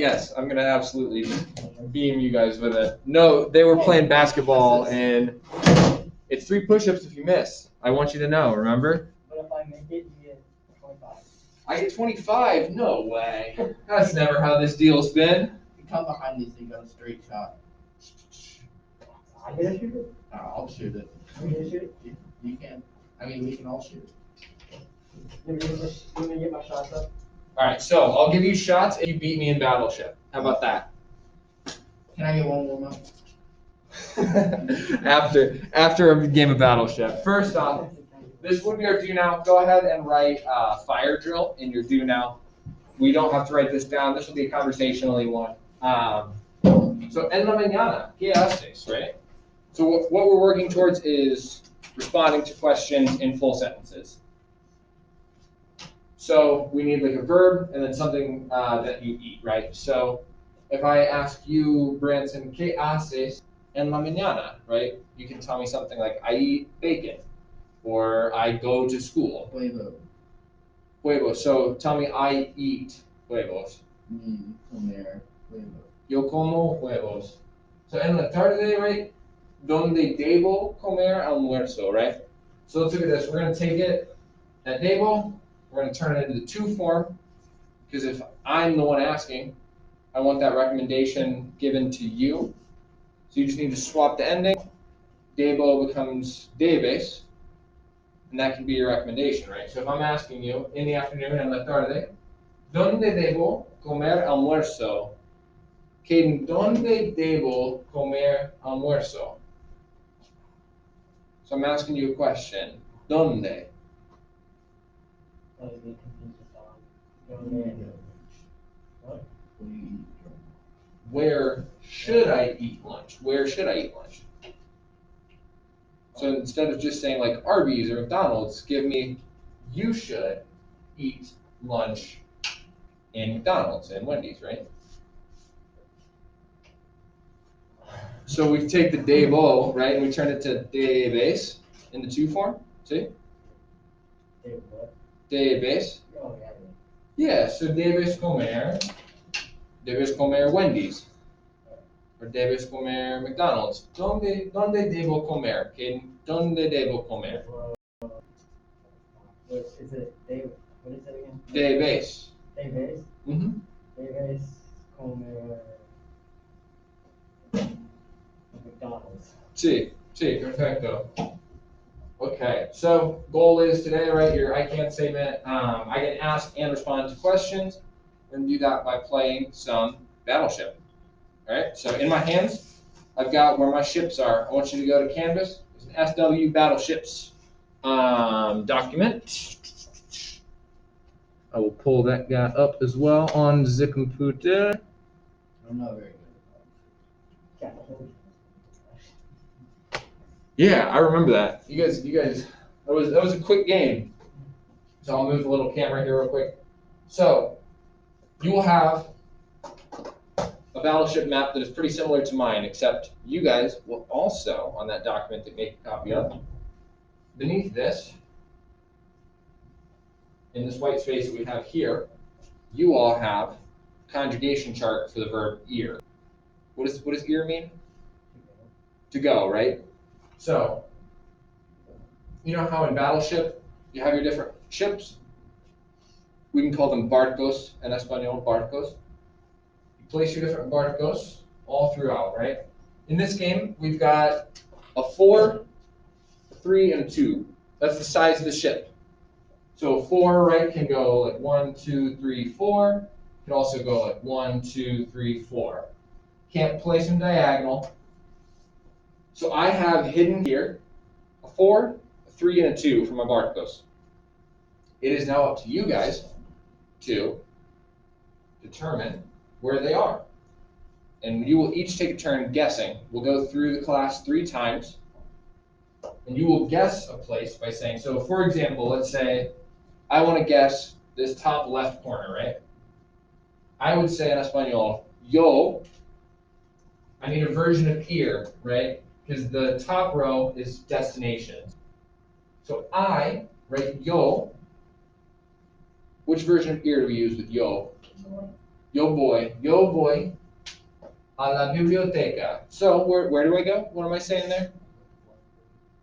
Yes, I'm gonna absolutely beam you guys with it. No, they were playing basketball, and it's 3 push-ups if you miss. I want you to know, remember? But if I make it, you get 25. I get 25? No way. That's never how this deal's been. You come behind me so you got a straight shot. I get to shoot it? I'll shoot it. You get to shoot it? You can. I mean, we can all shoot it. You want me to get my shots up? All right, so I'll give you shots if you beat me in Battleship. How about that? Can I get one warm up? after a game of Battleship. First off, this would be our do now. Go ahead and write fire drill in your do now. We don't have to write this down. This will be a conversationally one. So en la mañana, ¿qué haces, right? So what we're working towards is responding to questions in full sentences. So we need like a verb and then something that you eat, right? So if I ask you, Branson, ¿qué haces en la mañana, right? You can tell me something like, I eat bacon, or I go to school. Huevo. Huevos. So tell me, I eat huevos. Comer huevo. Yo como huevos. So en la tarde, right? Donde debo comer almuerzo, right? So let's look at this. We're going to take it at debo. We're going to turn it into the to form, because if I'm the one asking, I want that recommendation given to you. So you just need to swap the ending. Debo becomes debes, and that can be your recommendation, right? So if I'm asking you in the afternoon, en la tarde, ¿Dónde debo comer almuerzo? ¿Que dónde debo comer almuerzo? So I'm asking you a question. ¿Dónde? I was getting confused with what? Where should I eat lunch? Where should I eat lunch? So instead of just saying like Arby's or McDonald's, give me you should eat lunch in McDonald's and Wendy's, right? So we take the debo, right, and we turn it to debes in the to form. See? What? Debes. Oh, yeah. Yeah, so debes comer Wendy's. Or debes comer McDonald's. ¿Dónde debo comer? ¿Dónde debo comer? What is it? What is it again? Debes. Debes? Mm-hmm. Debes comer McDonald's. Sí, perfecto. Okay, so goal is today, right, your I can statement. I can ask and respond to questions. We're going to do that by playing some Battleship. All right, so in my hands, I've got where my ships are. I want you to go to Canvas. There's an SW Battleships document. I will pull that guy up as well on the computer. I'm not very good. Yeah, I remember that. You guys, that was a quick game. So I'll move the little camera here real quick. So you will have a battleship map that is pretty similar to mine, except you guys will also, on that document that make a copy of, beneath this, in this white space that we have here, you all have conjugation chart for the verb ear. What does ear mean? To go, right? So, you know how in Battleship, you have your different ships? We can call them barcos in Espanol, barcos. You place your different barcos all throughout, right? In this game, we've got a 4, a 3, and a 2. That's the size of the ship. So a 4, right, can go like 1, 2, 3, 4. It can also go like 1, 2, 3, 4. Can't place them diagonal. So I have hidden here a 4, a 3, and a 2 for my barcos. It is now up to you guys to determine where they are. And you will each take a turn guessing. We'll go through the class 3 times. And you will guess a place by saying, so for example, let's say I want to guess this top left corner, right? I would say in Espanol, yo. I need a version of ear, right? Because the top row is destinations. So I, right, yo. Which version of ear do we use with yo? Yo voy a la biblioteca. So where do I go? What am I saying there?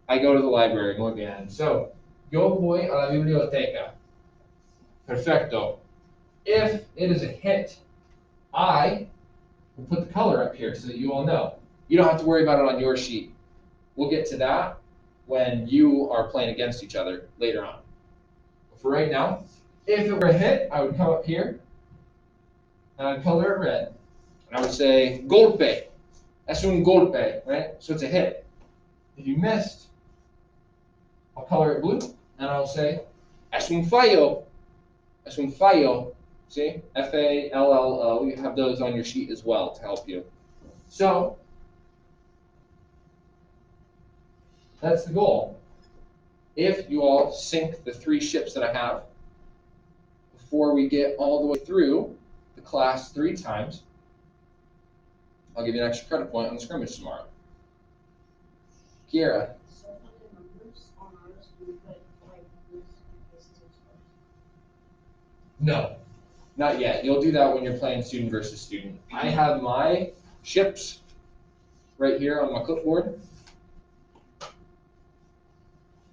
I go to the library. Muy bien. So yo voy a la biblioteca. Perfecto. If it is a hit, I will put the color up here so that you all know. You don't have to worry about it on your sheet. We'll get to that when you are playing against each other later on. But for right now, if it were a hit, I would come up here and I'd color it red. And I would say golpe. Es un golpe, right? So it's a hit. If you missed, I'll color it blue and I'll say es un fallo. Es un fallo. See? Fallo. You have those on your sheet as well to help you. So that's the goal. If you all sink the 3 ships that I have before we get all the way through the class 3 times, I'll give you an extra credit point on the scrimmage tomorrow. Kiera. So for the numbers on ours, we put like this versus first. No, not yet. You'll do that when you're playing student versus student. I have my ships right here on my clipboard.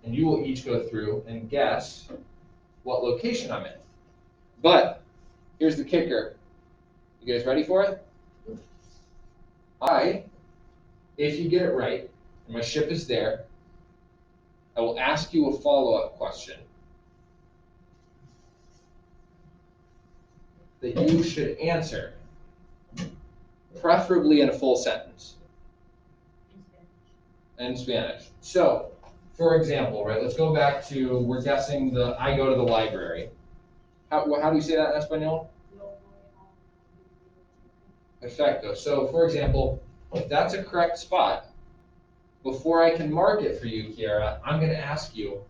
And you will each go through and guess what location I'm in. But here's the kicker. You guys ready for it? If you get it right, and my ship is there, I will ask you a follow-up question that you should answer, preferably in a full sentence in Spanish. So, for example, right, let's go back to, we're guessing I go to the library. How do you say that in Espanol? Perfecto. So, for example, if that's a correct spot, before I can mark it for you, Kiara, I'm going to ask you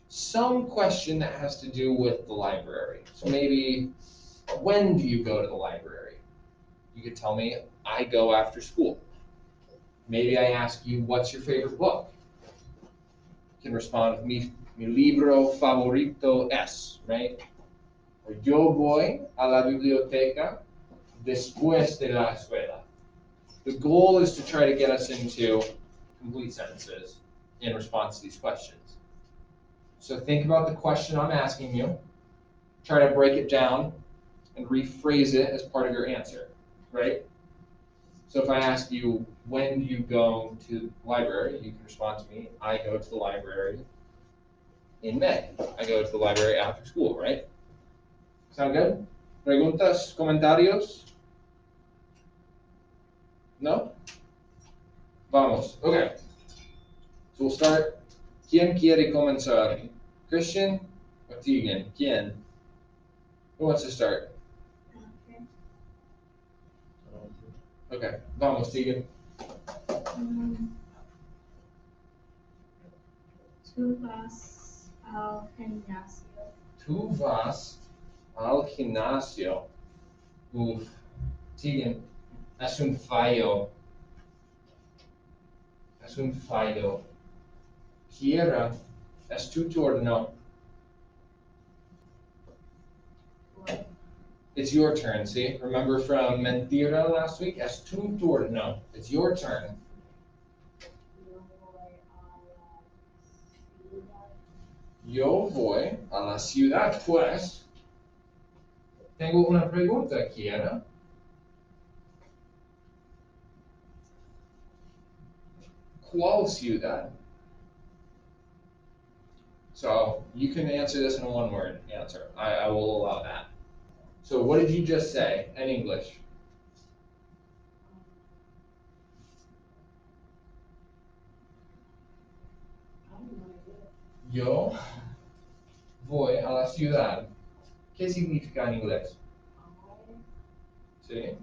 some question that has to do with the library. So maybe, when do you go to the library? You could tell me, I go after school. Maybe I ask you, what's your favorite book? You can respond, mi libro favorito es, right? Or yo voy a la biblioteca después de la escuela. The goal is to try to get us into complete sentences in response to these questions. So think about the question I'm asking you, try to break it down, and rephrase it as part of your answer, right? So if I ask you, when do you go to the library? You can respond to me, I go to the library in May. I go to the library after school, right? Sound good? Preguntas, comentarios? No? Vamos. Okay. So we'll start. ¿Quién quiere comenzar? Christian or Tegan? ¿Quién? Who wants to start? Okay. Okay. Vamos, Tegan. Tú vas al gimnasio. Tú vas al gimnasio. Uf. Tegan, es un fallo. Es un fallo. Kiera, es tu turno. What? It's your turn, see? Remember from Mentira last week? Es tu turno. It's your turn. Yo voy a la ciudad. Yo voy a la ciudad, pues. Tengo una pregunta, Kiera. ¿Cuál ciudad? So you can answer this in a one-word answer. I will allow that. So what did you just say in English? I have no idea. Yo voy a la ciudad. ¿Qué significa en inglés? Sí.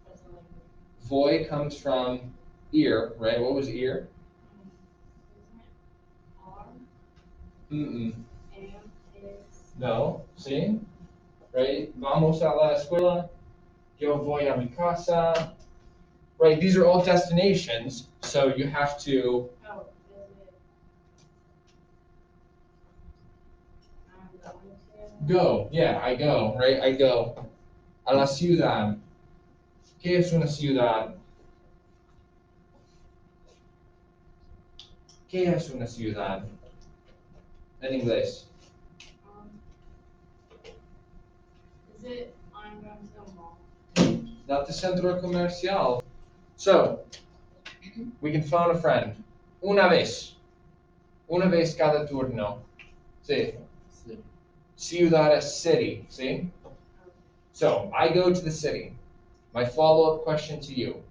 That's like, Voy comes from ear, right? What was ear? isn't it R Mm-mm. and is No. See? Right? Vamos a la escuela. Yo voy a mi casa. Right? These are all destinations, so you have to. oh, is it I'm going to Go, yeah, I go, right? I go. A la ciudad. ¿Qué es una ciudad? ¿Qué es una ciudad? En inglés. Is it I'm going to a mall? Not the centro comercial. So, we can phone a friend. Una vez. Una vez cada turno. Sí. City. Ciudad es city. See? So, I go to the city. My follow-up question to you.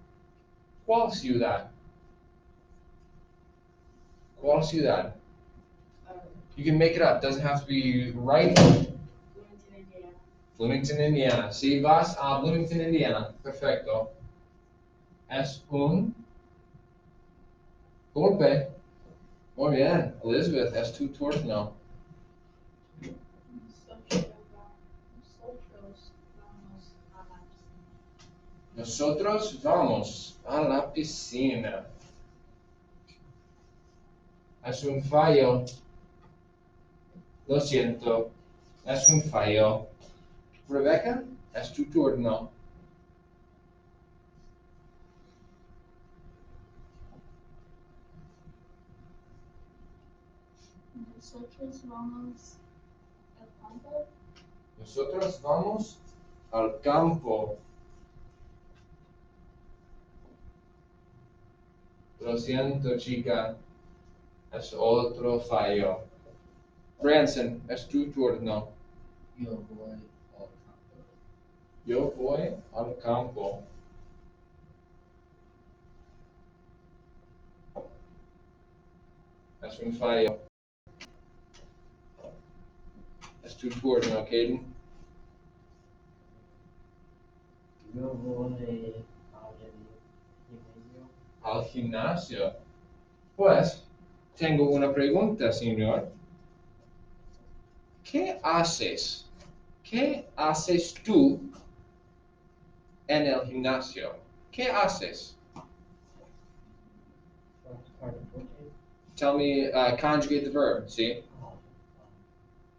¿Cuál ciudad? ¿Cuál ciudad? You can make it up. Doesn't have to be right. Bloomington, Indiana. Bloomington, Indiana. Si vas a Bloomington, Indiana. Perfecto. Es un golpe. Muy bien. Elizabeth, es tu turno. Nosotros vamos a la piscina. Nosotros vamos a la piscina. Es un fallo. Lo siento. Es un fallo. Rebecca, es tu turno. Nosotros vamos al campo. Nosotros vamos al campo. Lo siento, chica. Es otro fallo. Branson, es tu turno. Yo voy al campo. Yo voy al campo. Es un fallo. Es tu turno, Caden. Yo voy al gimnasio. Al gimnasio. Pues, tengo una pregunta, señor. ¿Qué haces? ¿Qué haces tú en el gimnasio? ¿Qué haces? Practicar deporte. Tell me, conjugate the verb, see?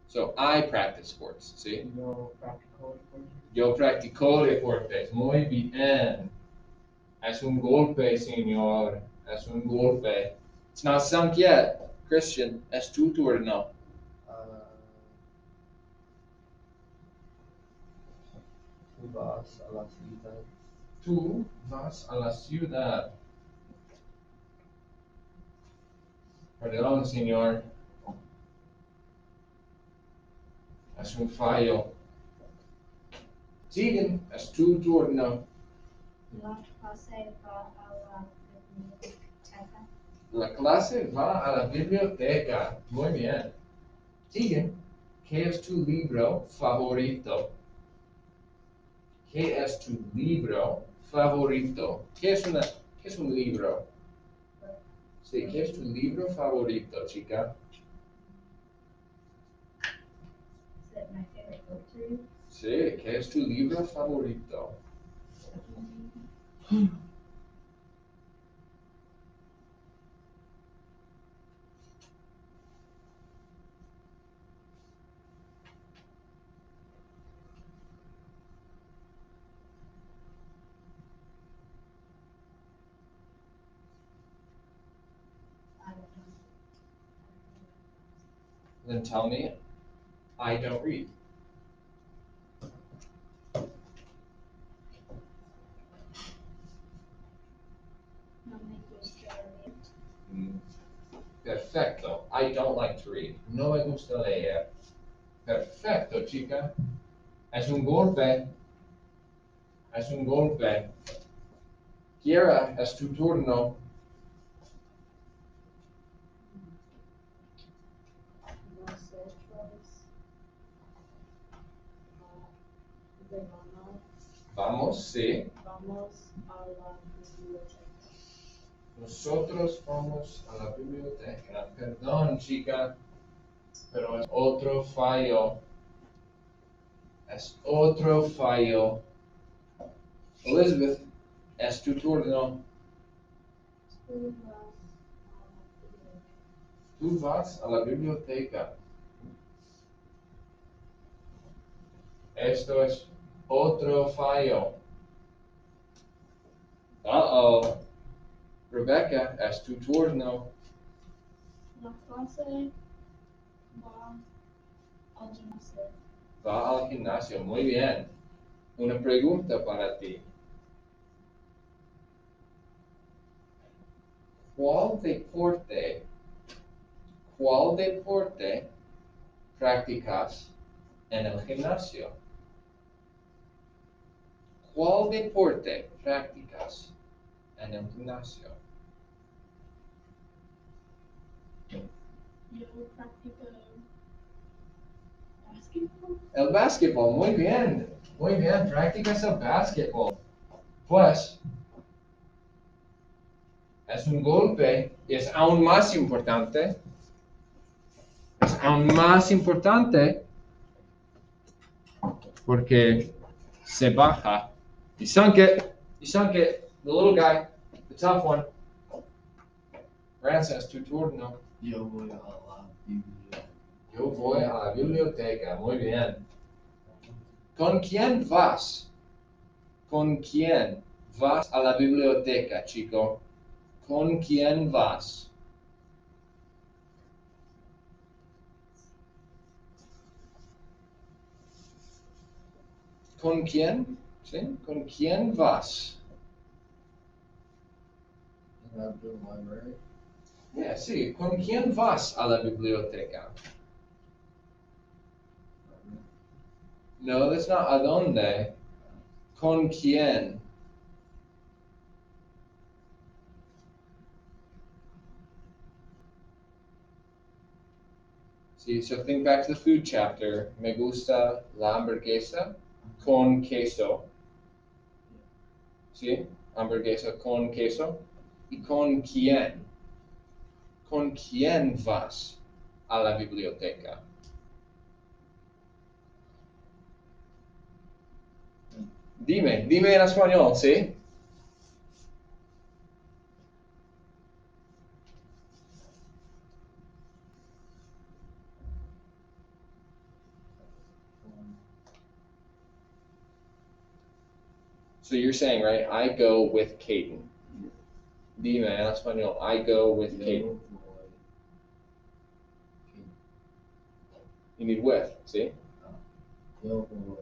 So, I practice sports, see? Yo practico deporte. Yo practico deportes. Muy bien. Es un golpe, señor. Es un golpe. It's not sunk yet. Christian, es tu turno. Tú vas a la ciudad. Tú vas a la ciudad. Perdón, señor. Es un fallo. Siguen, es tu turno. La clase va a la biblioteca. La clase va a la biblioteca. Muy bien. Siguen, ¿qué es tu libro favorito? ¿Qué es tu libro favorito? ¿Qué es un libro? Sí, ¿qué es tu libro favorito, chica? Is it my favorite book to read? Sí, ¿qué es tu libro favorito? I don't know. Then tell me, I don't read. No me gusta leer. Mm, Perfecto. I don't like to read. No me gusta leer. Perfecto, chica. Es un golpe. Es un golpe. Kiera, es tu turno. Nosotros Vamos, sí. vamos a la biblioteca. Nosotros vamos a la biblioteca. Perdón, chica, pero es otro fallo. Es otro fallo. Elizabeth, es tu turno. Tú vas a la biblioteca. Tú vas a la biblioteca. Esto es otro fallo. Uh-oh. Rebecca, es tu turno. La clase va al gimnasio. Va al gimnasio. Muy bien. Una pregunta para ti. ¿Cuál deporte, cuál deporte practicas en el gimnasio? ¿Cuál deporte practicas en el gimnasio? Yo practico basketball. El básquetbol, muy bien. Muy bien, practicas el básquetbol. Pues, es un golpe, es aún más importante. Es aún más importante porque se baja. You sunk it. You sunk it. The little guy, the tough one. Francis, tu turno. Yo voy a la biblioteca. Yo voy a la biblioteca. Muy bien. ¿Con quién vas? ¿Con quién vas a la biblioteca, chico? ¿Con quién vas? ¿Con quién? ¿Sí? ¿Con quién vas? At the library. Yeah, sí. ¿Con quién vas a la biblioteca? No, that's not a dónde. ¿Con quién? Sí, so think back to the food chapter. Me gusta la hamburguesa con queso. ¿Sí? Hamburguesa con queso. ¿Y con quién? ¿Con quién vas a la biblioteca? Dime en español, ¿sí? So you're saying, right, I go with Caden. Dime en español, I go with Caden. Yo voy. You need with, ¿sí? Yo voy.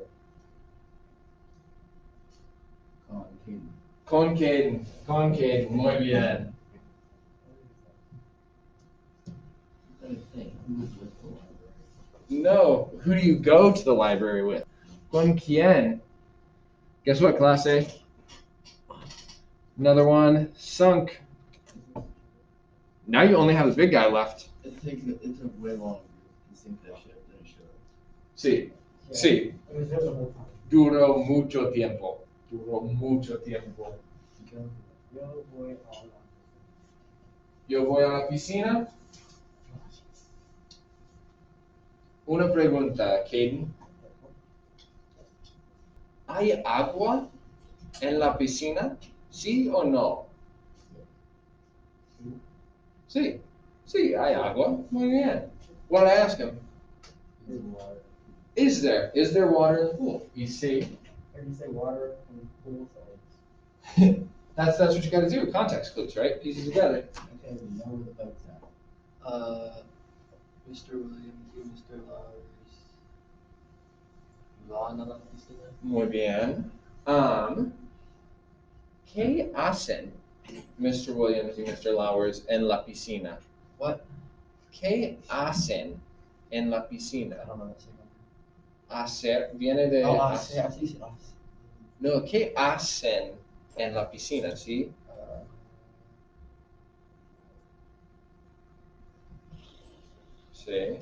Con Katie. Con Caden, con Caden, muy bien. I think who's with the library? No, who do you go to the library with? Con quién? Guess what, clase? Another one, sunk. Now you only have the big guy left. It took way longer to sync that shit than it should. Sí, Yeah. sí. It was there the whole time. Duró mucho tiempo. Duró mucho tiempo. Yo voy a la Yo voy a la piscina. Una pregunta, Caden. ¿Hay agua en la piscina? ¿Sí o no? Sí, sí, hay agua. Muy bien. What did I ask him? It's water. Is there water in the pool? You see, Or you say water and pool sides. that's what you gotta do. Context clues, right? Pieces together. Okay, we know where the boat's at. Mr. Williams y Mr. Lowers. Van a la piscina. Muy bien. ¿Qué hacen Mr. Williams y Mr. Lowers en la piscina? What? ¿Qué hacen en la I piscina? don't know that second. Hacer viene de Oh, hacer. I see. No, ¿qué hacen en la piscina? ¿Sí? Sí.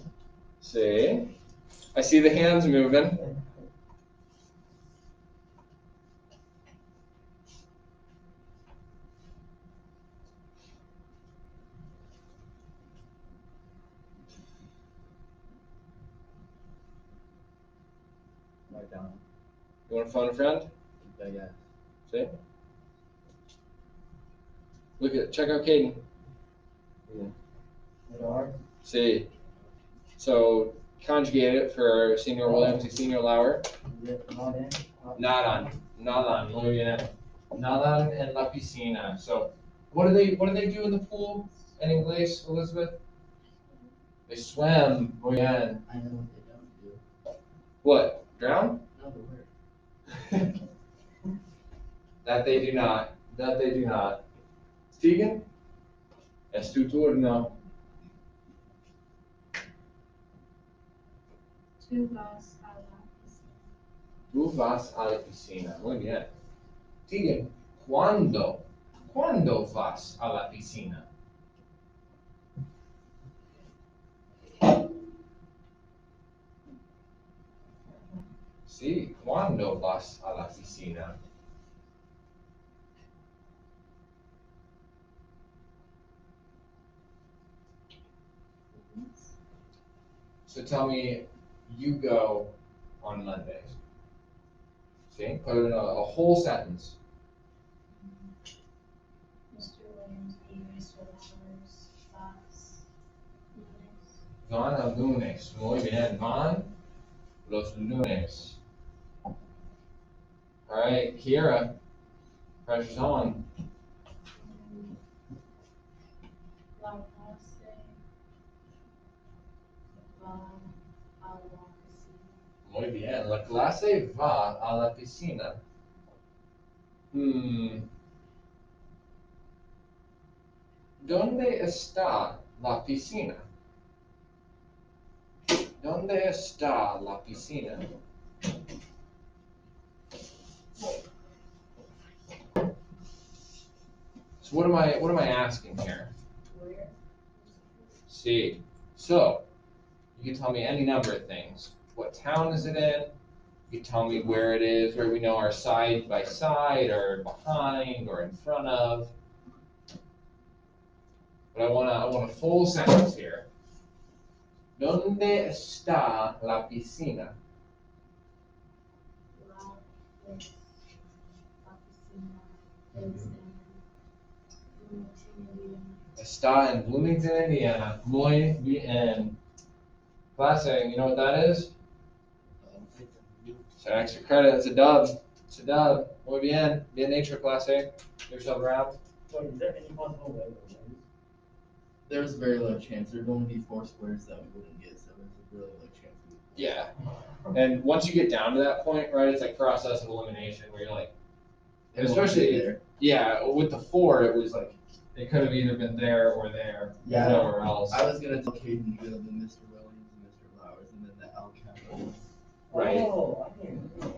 Sí. I see the hands moving. Right down. You want to phone a friend? Yeah. See? Check out Caden. The dog. See. So conjugate it for Senior Williams y Senior Lauer. Is it not in? Nadan, muy bien. Nadan en la piscina. So, what do they do in the pool in English, Elizabeth? They swim. Muy bien. I know what they don't do. What? Drown? No, the word. That they do not. That they do not. Tegan? Es tu turno. Tú vas a la piscina. Tú vas a la piscina. Muy bien. Tegan, ¿cuándo? ¿Cuándo vas a la piscina? Sí, ¿cuándo vas a la piscina? So tell me, you go on Mondays. See, put it in a whole sentence. Mr. Williams y Mr. Lauer's vas lunes. Van a lunes. Muy bien. Van los lunes. All right, Kira, pressure's on. La clase va a la piscina. Muy bien. La clase va a la piscina. ¿Dónde está la piscina? ¿Dónde está la piscina? So what am I asking here? Where? See, so you can tell me any number of things. What town is it in? You can tell me where it is, where we know are side by side or behind or in front of. But I want a full sentence here. ¿Dónde está la piscina? La pues la piscina es en Bloomington. Está en Bloomington, Indiana. Muy bien. Clase, you know what that is? It's an extra credit. It's a dub. It's a dub. Muy bien. Bien hecho, clase. Give yourself a round. So is there any possible way to lose? There's a very low chance. There'd only be 4 squares that we wouldn't get, so there's a really low chance. Yeah. And once you get down to that point, right, it's like process of elimination where you're like, and It won't be especially, there. yeah, with the 4, it was like, it could have either been there or there, Yeah. nowhere else. I was gonna tell Caden to go to Mr. Williams and Mr. Lauer's and then the L capital. Right. Oh, I didn't know.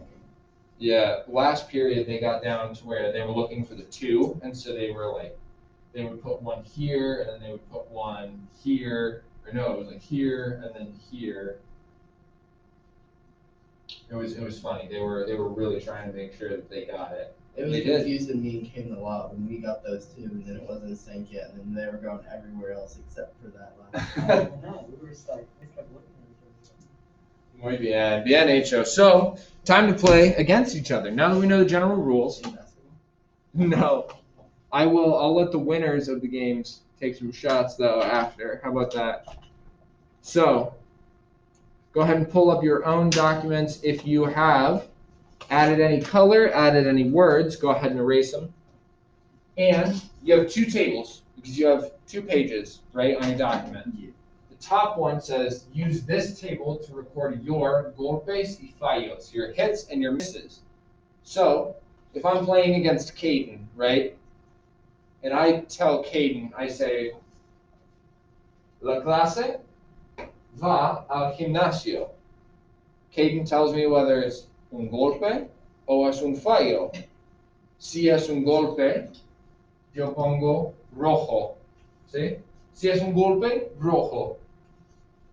Yeah, last period they got down to where they were looking for the 2, and so they were like, they would put one here, and then they would put one here, or no, it was like here, and then here. It was funny. They were really trying to make sure that they got it. It was They did. confusing me and Caden a lot when we got those 2 and then it wasn't synced yet and then they were going everywhere else except for that last Oh, no, we were just like, we kept looking at each other. Muy bien, bien hecho. So, time to play against each other. Now that we know the general rules, in basketball. no, I'll let the winners of the games take some shots though after. How about that? So, go ahead and pull up your own documents. If you have added any color, added any words, go ahead and erase them. And you have 2 tables because you have 2 pages, right, on your document. Yeah. The top one says, use this table to record your golpes y fallos, your hits and your misses. So, if I'm playing against Caden, right, and I tell Caden, I say, La clase va al gimnasio. Caden tells me whether it's un golpe o es un fallo. Si es un golpe, yo pongo rojo. ¿Sí? Si es un golpe, rojo.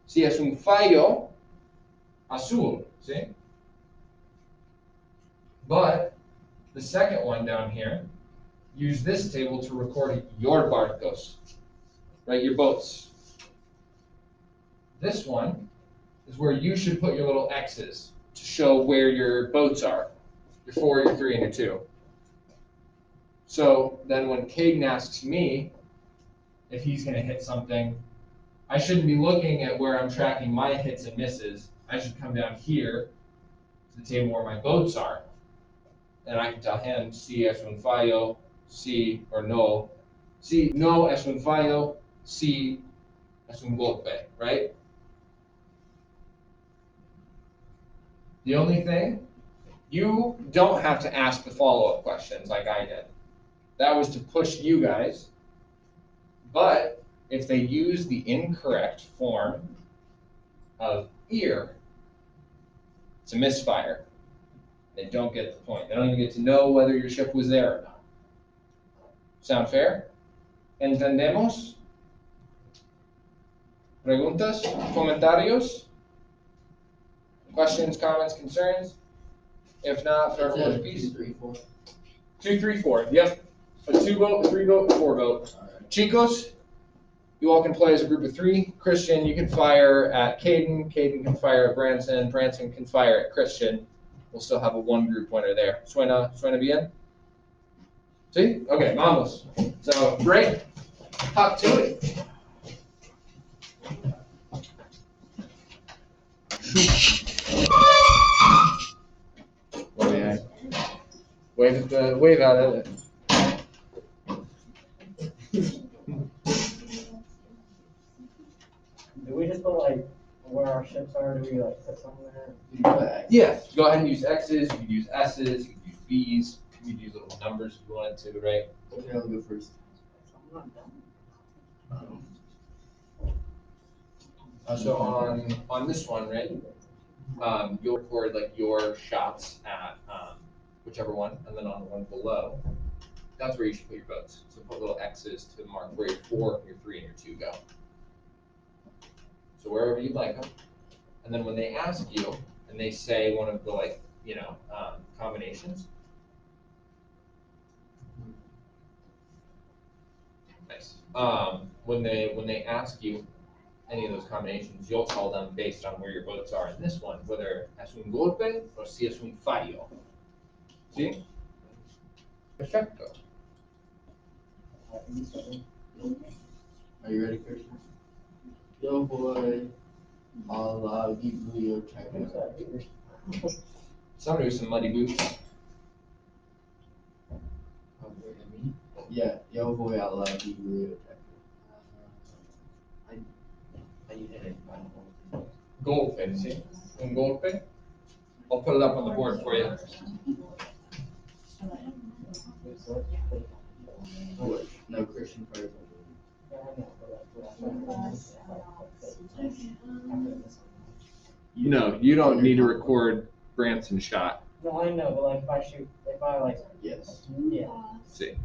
Si es un fallo, azul. ¿Sí? But the second one down here, use this table to record your barcos, right? Your boats. This one is where you should put your little X's to show where your boats are. Your 4, your 3, and your 2. So then when Caden asks me if he's going to hit something, I shouldn't be looking at where I'm tracking my hits and misses. I should come down here to the table where my boats are. And I can tell him, si es un fallo, si or no. Si no es un fallo, si es un golpe, right? The only thing, you don't have to ask the follow-up questions like I did. That was to push you guys. But if they use the incorrect form of ear, it's a misfire. They don't get the point. They don't even get to know whether your ship was there or not. Sound fair? ¿Entendemos? ¿Preguntas? ¿Comentarios? Questions, comments, concerns? If not, for everyone's piece. 2, 3, 4. 2, 3, 4. Yep. A 2-boat, 3-boat, 4-boat. Chicos, you all can play as a group of 3. Christian, you can fire at Caden. Caden can fire at Branson. Branson can fire at Christian. We'll still have a 1-group winner there. Suena bien? See? Okay, vamos. So, great. Hop to it. Wave at it. Do we just put like where our ships are? Do we like put something there? Yeah, go ahead and use X's, you can use S's, you can use B's, you can use little numbers if you wanted to, right? Okay, I'll go first. I'm not done. So on this one, right, you'll record like your shots at whichever one, and then on the one below, that's where you should put your boats. So put little X's to mark where your 4, your 3, and your 2 go. So wherever you'd like them. And then when they ask you, and they say one of the combinations. Nice. When they ask you any of those combinations, you'll tell them based on where your boats are in this one, whether es un golpe or si es un fallo. ¿Sí? Perfecto. Are you ready, Christian? Yo voy a la biblioteca. Somebody with some muddy boots. Yeah, yo voy a la biblioteca. Golpe, ¿sí? Un golpe. I'll put it up on the board for you. No, Christian first. No, you don't need to record Branson's shot. No, I know, but like if I like, Yes. yeah. See.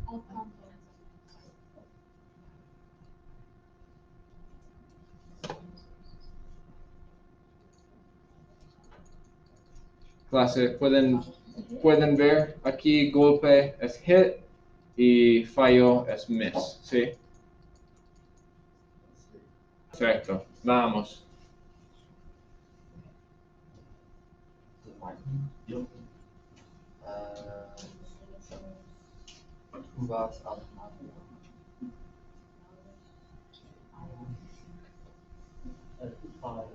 Clase, pueden ver aquí golpe es hit y fallo es miss, ¿sí? Perfecto, vamos. Tú vas a la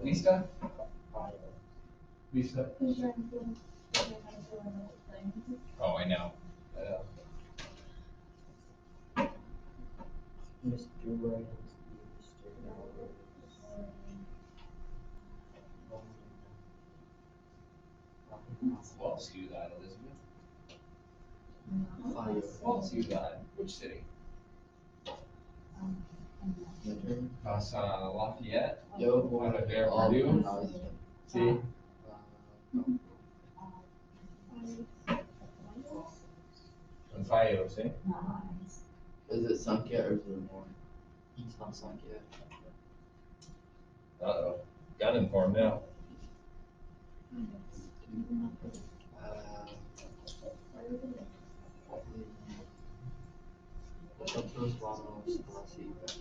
¿Lista? Lista. Oh, I know. Well, ciudad, Elizabeth. Well, ciudad. Which city? Vas a Lafayette. Yo voy Vas a ver a Purdue. la Sí. Un fallo, ¿sí? Is it sunk yet or is it more? It's not sunk yet. Uh-oh. Gun informed now. Nosotros vamos a la ciudad.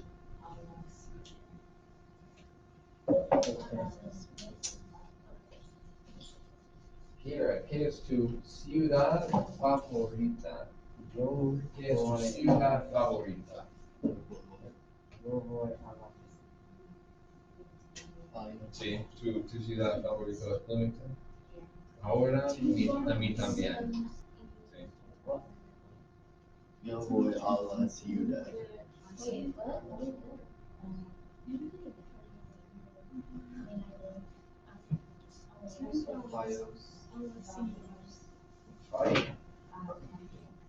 Here, ¿qué es tu ciudad favorita? ¿Qué es tu ciudad favorita? Yo voy a la Sí, tu ciudad favorita es Bloomington. Ahora, a mí también. Sí. Yo voy a la ciudad.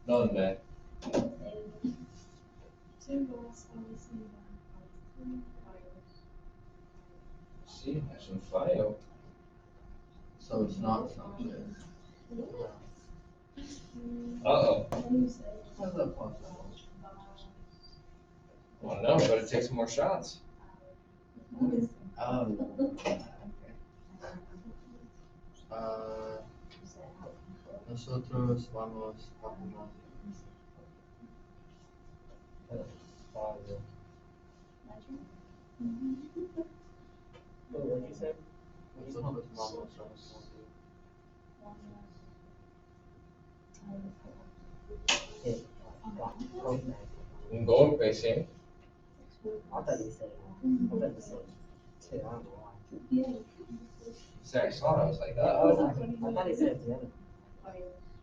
¿Dónde? Sí, es un fallo. So it's not something. Uh-oh. How's that possible? Well, no, but it takes more shots. Oh, okay. Nosotros vamos a una. What'd you say? Nosotros vamos a una. Un golpe, sí. I thought you said two. I don't know why. See, I saw it, I was like, I oh. thought he said the other.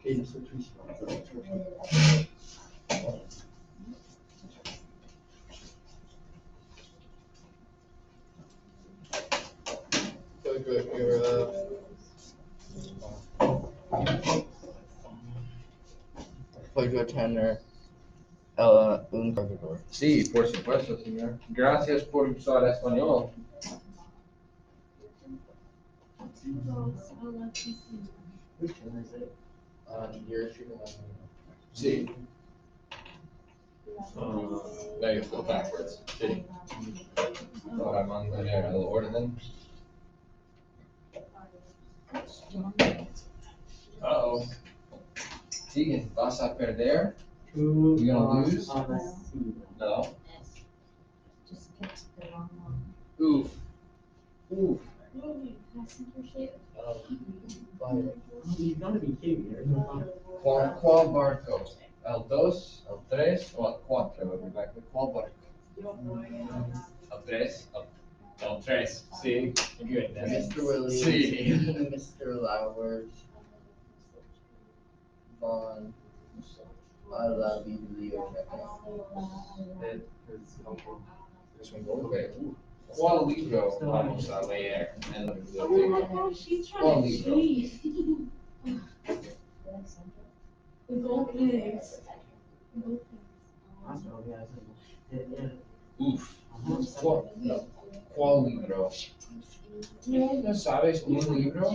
Okay, nosotros vamos. Fue tu tener un cargador. Sí, por supuesto, señor. Gracias por usar español. Which one is it? You're shooting on Sí. Now you flip backwards. Sí. Ahora mantener el orden. Uh-oh. Tegan, ¿vas a perder? Two. You gonna lose? On the sea. No. Oof. Oof. You've got to be kidding me. There's no fun. ¿Cuál barco? ¿El dos? ¿El tres? ¿O el cuatro? Rebecca? ¿Cuál barco? ¿El tres? El tres. Sí. Goodness. Mr. Williams, Sí. Mr. Lowers, Vaughn, a la biblioteca. Es un golpe. ¿Cuál libro vamos a leer en la biblioteca? ¿Cuál libro? Hospital, yeah, Uf. ¿Cuál libro? ¿No sabes un libro?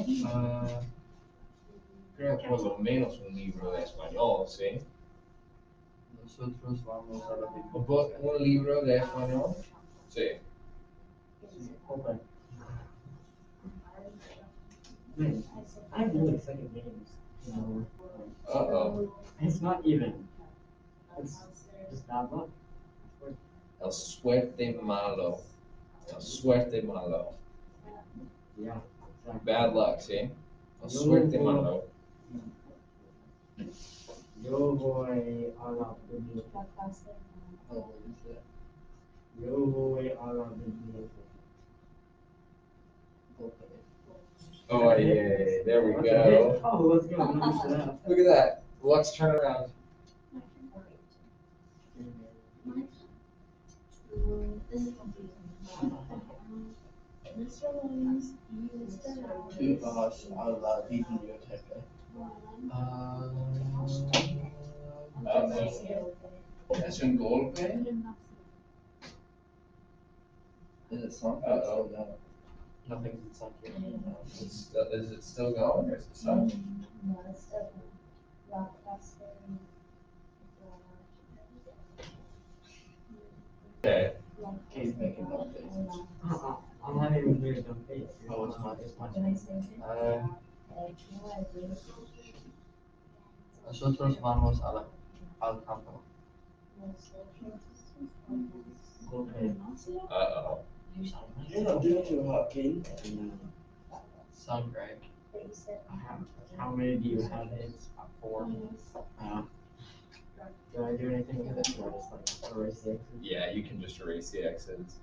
Creo que por lo menos un libro de español, ¿sí? Nosotros vamos a la ¿Un libro de español? Sí. Okay. Man, I really suck at games. You know, Uh-oh. it's not even. It's just bad luck. El suerte malo. El suerte malo. Yeah, exactly. Bad luck, ¿sí? El suerte malo. Yo voy a la biblioteca. Oh, what is that? Yo voy a la biblioteca. Okay. Oh, yeah, there we That's go. it. Oh, let's go. Nice enough. Look at that. Let's turn around. Tú vas a la biblioteca. Es un golpe. Is it something? Uh-oh. No. Nothing's inside here. Is it still going or is it stopped? Okay. He's making no faces. I'm not even doing a dumb face. Oh, it's my Nosotros vamos al campo. Okay. Uh-oh. Sound great. How many do you have hits? 4. Do I do anything with it? Or just like erase the X's? Yeah, you can just erase the X's.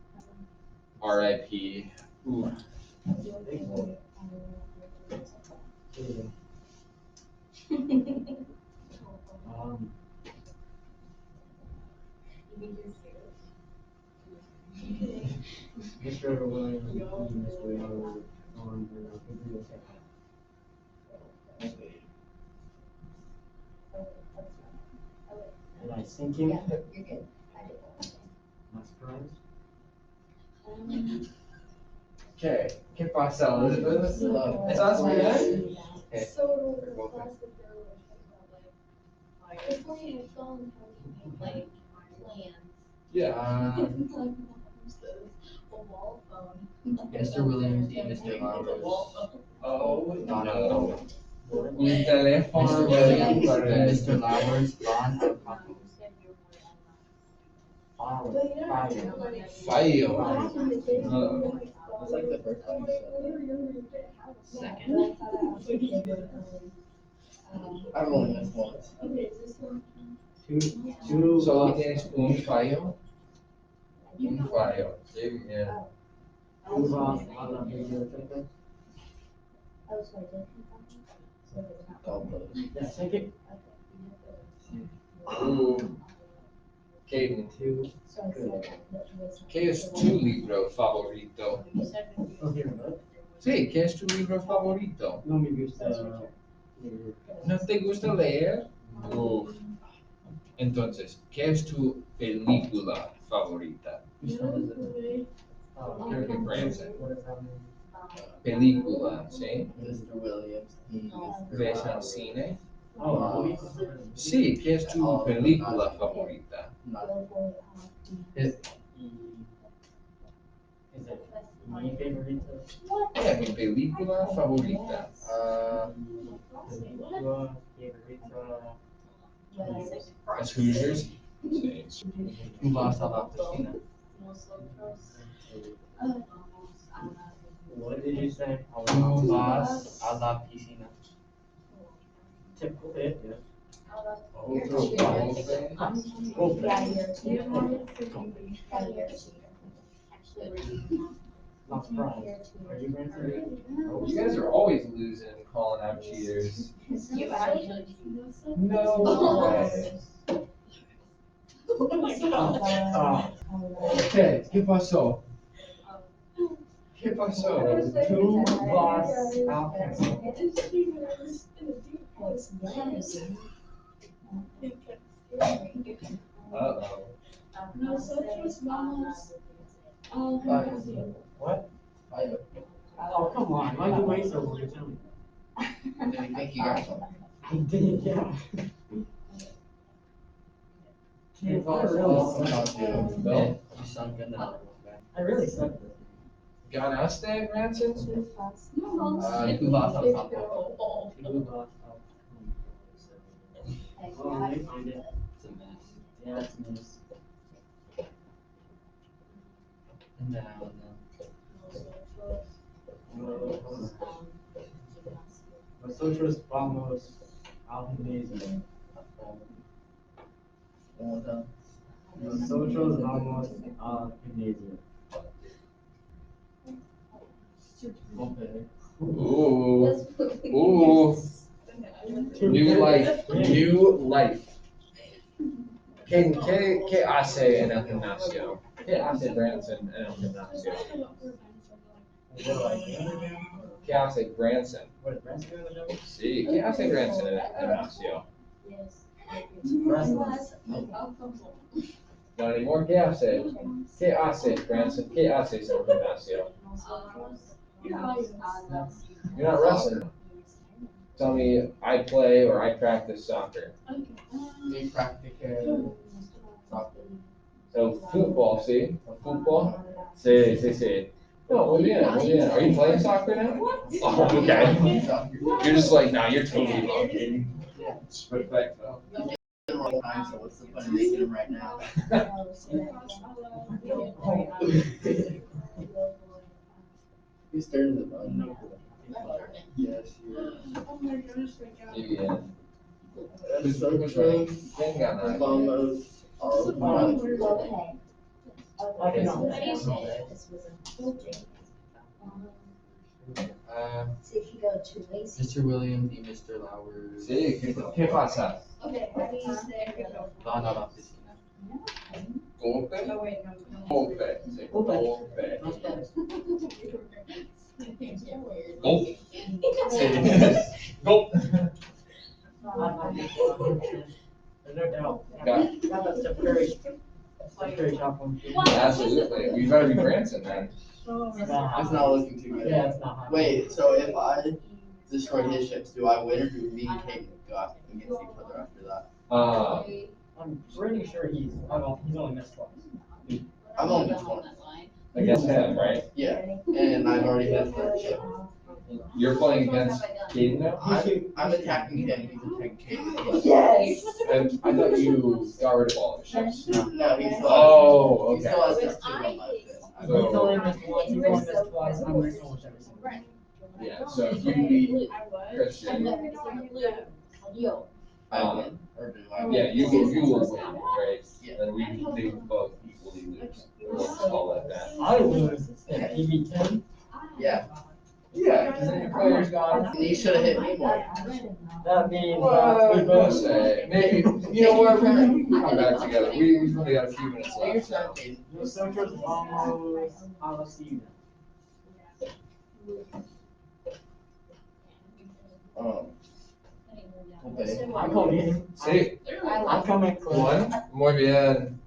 RIP Ooh. Mr. Williams, Mr. Did I sink him? Yeah, you're good. Not surprised. Okay, ¿qué pasó, Elizabeth? ¿Estás bien? So, the class that they're like, before you had gone, like, plans. Yeah. A wall phone. Mr. Williams and Mr. Lowers. Oh, Not no. available. Un teléfono. Mr. Williams and Mr. Lowers gone out of conference. Fire. That's like the first time you said that. Second. I've only missed once. Okay, is this one? Two. Solo tienes un fallo. Un fallo. Qué bien. Two lost on the biblioteca. Yeah, second. Caden, Two. ¿qué es tu libro favorito? Okay, but Sí, ¿qué es tu libro favorito? no me gusta. ¿No te gusta leer? Uf. Entonces, ¿qué es tu película favorita? Creo que Branson. Película, ¿sí? Mr. Williams, he, Mr. ¿Ves al Lowers. cine? Oh, Sí, ¿qué es tu película favorita? Not Is it mi favorito? Mi película favorita. Película favorita. ¿Es Hoosiers? Sí. Who lost a la piscina? What did you say? Who lost a la piscina? Typical hit, yeah. Otro golpe. Not surprised. Are you Branson? You guys are always losing and calling out cheaters. You actually. No way. Oh my god. Okay, ¿qué pasó? ¿Qué pasó? Two lost outcomes. Uh-oh. Nosotros vamos. What? I Oh, come on, why'd you wait so long to tell me? didn't think you got some. I did, yeah. Who I lost really all suck. about you? No. You sunk in that. I really suck at this. ¿Ganaste, Branson? Who lost out softball? Who lost out? Oh, let me find it. It's a mess. Yeah, it's a mess. No. Nosotros vamos al gimnasio. One more time. Nosotros vamos al gimnasio. Okay. Ooh. Ooh. New life. New life. ¿Qué hace en el gimnasio? ¿Qué hace Branson en el gimnasio? ¿Qué hace Branson? What is Branson doing in the gym? Sí, ¿qué hace Branson en el gimnasio? No anymore. ¿Qué hace? ¿Qué hace Branson? ¿Qué haces en el gimnasio? You're not wrestling. Tell me I play or I practice soccer. We practice soccer. So football, see? Football? Sí. No, muy bien, muy bien. Are you playing soccer now? Oh, okay. You're just like, nah, you're totally wrong, Katie. Perfecto. Wrong time, so what's the point of making them right now? Who's turning the button? Yes, Oh my gosh, my Muy bien. Who's Who's running? ¿Quién gana? Vamos. Oh, I can So if you go two ways. Mr. Williams y Mr. Lauer. Sí, ¿qué pasa? Okay, how do you say? Van a la oficina. Golpe. Oh, wait, no. Golpe. Sí, golpe. No esperes. Golpe. Sí. Golpe. There's no doubt. Yeah. That's Steph Curry. Steph Curry shot one. Absolutely. We better be Branson, man. It's not looking too good. Yeah, it's not happening. Wait, so if I destroy his ships, do I win or do me and Kate go out against each other after that? I'm pretty sure he's only missed twice. I've only missed one. Against him, right? Yeah, and I've already hit a third ship. You're playing against Caden now? I'm attacking him, he's attacking Kate. Yes! And I thought you got rid of all the ships. No, he still has. Oh, He still has okay. just two on left. He's only missed once, he's only missed twice, I'm missing almost every single time. Yeah, so if you beat Christian, I win, or do I win? yeah, you will win, right? Yeah. And they both equally lose. We'll just call it that. I lose, if he beat Tim. Yeah, Yeah, because then your player's gone. and he should have hit me more. That means Well, we we'll both. say, maybe, you know what, we can come back together. We've only got a few minutes Take your left, turn, so. Kate. Nosotros vamos a la cena. Okay. I'm coming. Sí, I'm coming close. muy bien.